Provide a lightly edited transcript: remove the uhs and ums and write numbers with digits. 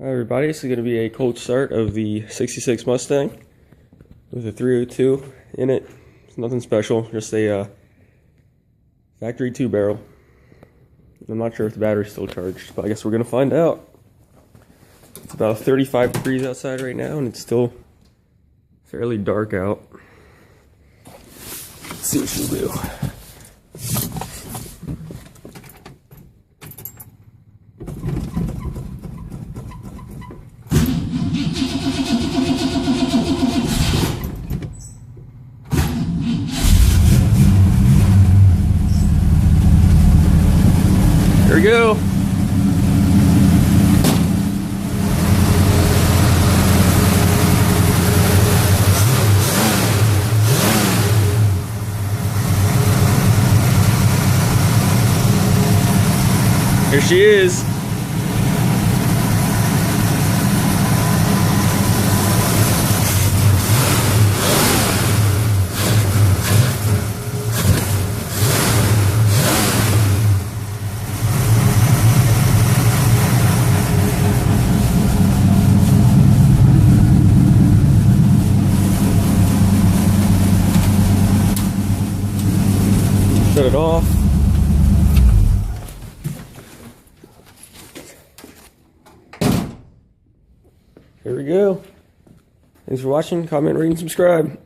Hi everybody, this is going to be a cold start of the 66 Mustang with a 302 in it. It's nothing special, just a factory 2-barrel. I'm not sure if the battery's still charged, but I guess we're going to find out. It's about 35 degrees outside right now and it's still fairly dark out. Let's see what she'll do. There we go. Here she is. Shut it off. Here we go. Thanks for watching. Comment, rate, and subscribe.